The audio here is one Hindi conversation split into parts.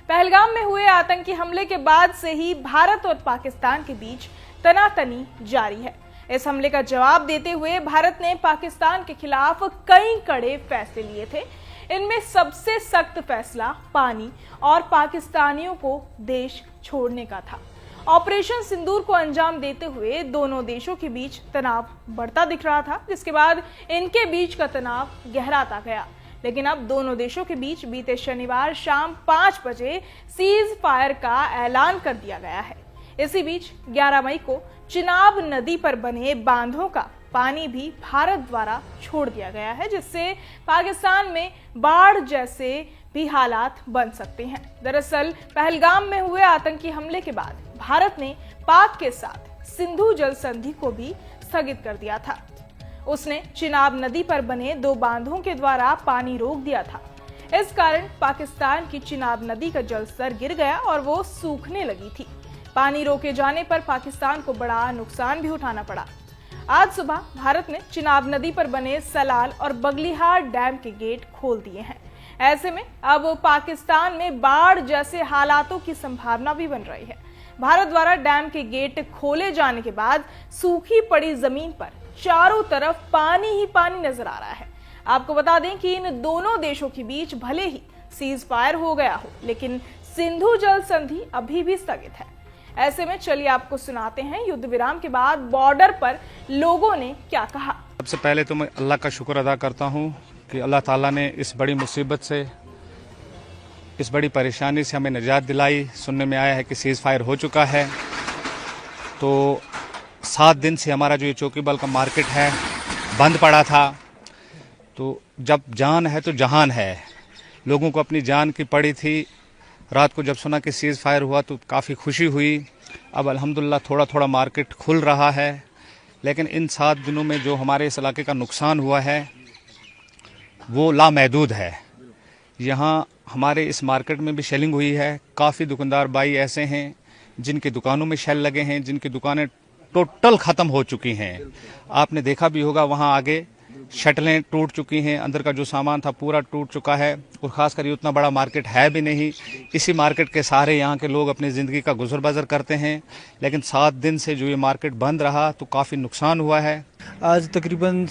पहलगाम में हुए आतंकी हमले के बाद से ही भारत और पाकिस्तान के बीच तनातनी जारी है। इस हमले का जवाब देते हुए भारत ने पाकिस्तान के खिलाफ कई कड़े फैसले लिए थे। इनमें सबसे सख्त फैसला पानी और पाकिस्तानियों को देश छोड़ने का था। ऑपरेशन सिंदूर को अंजाम देते हुए दोनों देशों के बीच तनाव बढ़ता दिख रहा था, जिसके बाद इनके बीच का तनाव गहराता गया। लेकिन अब दोनों देशों के बीच बीते शनिवार शाम 5 बजे सीज फायर का ऐलान कर दिया गया है। इसी बीच 11 मई को चिनाब नदी पर बने बांधों का पानी भी भारत द्वारा छोड़ दिया गया है, जिससे पाकिस्तान में बाढ़ जैसे भी हालात बन सकते हैं। दरअसल पहलगाम में हुए आतंकी हमले के बाद भारत ने पाक के साथ सिंधु जल संधि को भी स्थगित कर दिया था। उसने चिनाब नदी पर बने 2 बांधों के द्वारा पानी रोक दिया था। इस कारण पाकिस्तान की चिनाब नदी का जलस्तर गिर गया और वो सूखने लगी थी। पानी रोके जाने पर पाकिस्तान को बड़ा नुकसान भी उठाना पड़ा। आज सुबह भारत ने चिनाब नदी पर बने सलाल और बगलिहार डैम के गेट खोल दिए हैं। ऐसे में अब पाकिस्तान में बाढ़ जैसे हालातों की संभावना भी बन रही है। भारत द्वारा डैम के गेट खोले जाने के बाद सूखी पड़ी जमीन पर चारों तरफ पानी ही पानी नजर आ रहा है। आपको बता दें कि इन दोनों देशों के बीच भले ही सीज फायर हो गया हो, लेकिन सिंधु जल संधि अभी भी स्थगित है। ऐसे में चलिए आपको सुनाते हैं युद्ध विराम के बाद बॉर्डर पर लोगों ने क्या कहा। सबसे पहले तो मैं अल्लाह का शुक्र अदा करता हूं कि अल्लाह ताला ने इस बड़ी मुसीबत से, इस बड़ी परेशानी से हमें निजात दिलाई। सुनने में आया है कि सीज फायर हो चुका है। तो 7 दिन से हमारा जो ये चौकी बल का मार्केट है बंद पड़ा था। तो जब जान है तो जहान है, लोगों को अपनी जान की पड़ी थी। रात को जब सुना कि सीज फायर हुआ तो काफ़ी खुशी हुई। अब अल्हम्दुलिल्लाह थोड़ा थोड़ा मार्केट खुल रहा है। लेकिन इन 7 दिनों में जो हमारे इस इलाके का नुकसान हुआ है वो लामहदूद है। यहाँ हमारे इस मार्केट में भी शेलिंग हुई है। काफ़ी दुकानदार भाई ऐसे हैं जिनकी दुकानों में शेल लगे हैं, जिनकी दुकानें टोटल ख़त्म हो चुकी हैं। आपने देखा भी होगा वहाँ आगे शटलें टूट चुकी हैं, अंदर का जो सामान था पूरा टूट चुका है। और ख़ासकर ये उतना बड़ा मार्केट है भी नहीं। इसी मार्केट के सहारे यहाँ के लोग अपनी ज़िंदगी का गुजर बसर करते हैं। लेकिन 7 दिन से जो ये मार्केट बंद रहा तो काफ़ी नुकसान हुआ है। आज तकरीबन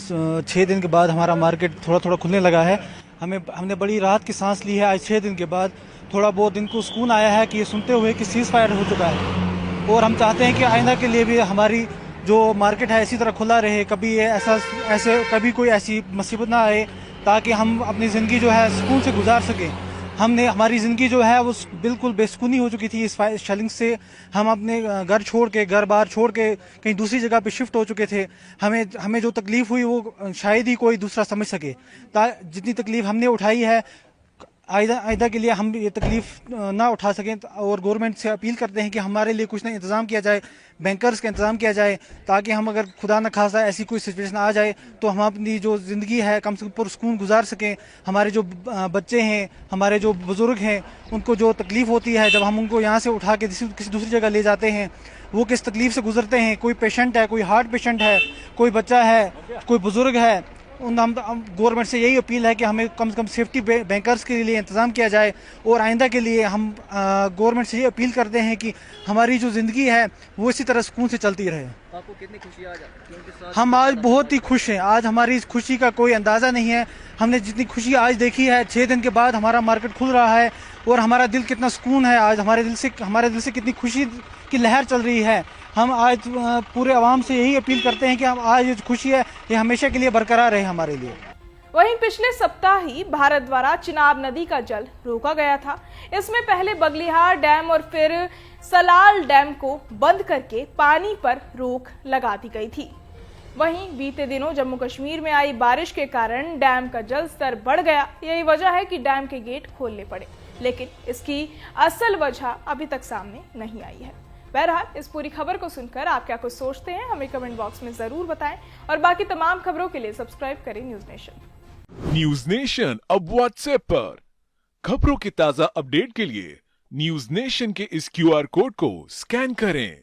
6 दिन के बाद हमारा मार्केट थोड़ा थोड़ा खुलने लगा है। हमने बड़ी राहत की सांस ली है। आज 6 दिन के बाद थोड़ा बहुत दिन को सुकून आया है कि ये सुनते हुए कि सीज फायर हो चुका है। और हम चाहते हैं कि आइंदा के लिए भी हमारी जो मार्केट है इसी तरह खुला रहे, कभी कभी कोई ऐसी मुसीबत ना आए, ताकि हम अपनी ज़िंदगी जो है सुकून से गुजार सकें। हमारी ज़िंदगी जो है वो बिल्कुल बेसुकूनी हो चुकी थी इस शेलिंग से। हम अपने घर बार छोड़ के कहीं दूसरी जगह पे शिफ्ट हो चुके थे। हमें जो तकलीफ़ हुई वो शायद ही कोई दूसरा समझ सके। जितनी तकलीफ़ हमने उठाई है आइंदा के लिए हम ये तकलीफ ना उठा सकें। और गवर्नमेंट से अपील करते हैं कि हमारे लिए कुछ ना इंतज़ाम किया जाए, बैंकर्स का इंतज़ाम किया जाए, ताकि हम अगर खुदा न खासा ऐसी कोई सिचुएशन आ जाए तो हम अपनी जो ज़िंदगी है कम से कम पुरसुकून गुजार सकें। हमारे जो बच्चे हैं, हमारे जो बुज़ुर्ग हैं, उनको जो तकलीफ़ होती है जब हम उनको यहाँ से उठा के किसी दूसरी जगह ले जाते हैं, वो किस तकलीफ़ से गुजरते हैं। कोई पेशेंट है, कोई हार्ट पेशेंट है, कोई बच्चा है, कोई बुज़ुर्ग है। हम गवर्नमेंट से यही अपील है कि हमें कम से कम सेफ्टी बैंकर्स के लिए इंतज़ाम किया जाए। और आइंदा के लिए हम गवर्नमेंट से ये अपील करते हैं कि हमारी जो ज़िंदगी है वो इसी तरह सुकून से चलती रहे। आपको कितनी खुशी आज? हम आज बहुत ही खुश हैं। आज हमारी इस खुशी का कोई अंदाज़ा नहीं है। हमने जितनी खुशी आज देखी है, 6 दिन के बाद हमारा मार्केट खुल रहा है और हमारा दिल कितना सुकून है। आज हमारे दिल से कितनी खुशी की लहर चल रही है। हम आज पूरे आवाम से यही अपील करते हैं कि हम आज जो खुशी है ये हमेशा के लिए बरकरार रहे हमारे लिए। वहीं पिछले सप्ताह ही भारत द्वारा चिनाब नदी का जल रोका गया था। इसमें पहले बगलिहार डैम और फिर सलाल डैम को बंद करके पानी पर रोक लगा दी गई थी। वहीं बीते दिनों जम्मू कश्मीर में आई बारिश के कारण डैम का जल स्तर बढ़ गया। यही वजह है कि डैम के गेट खोलने पड़े, लेकिन इसकी असल वजह अभी तक सामने नहीं आई है। बहरहाल इस पूरी खबर को सुनकर आप क्या कुछ सोचते हैं, हमें कमेंट बॉक्स में जरूर बताएं और बाकी तमाम खबरों के लिए सब्सक्राइब करें न्यूज नेशन। न्यूज नेशन अब व्हाट्सएप पर खबरों की ताजा अपडेट के लिए न्यूज नेशन के इस QR कोड को स्कैन करें।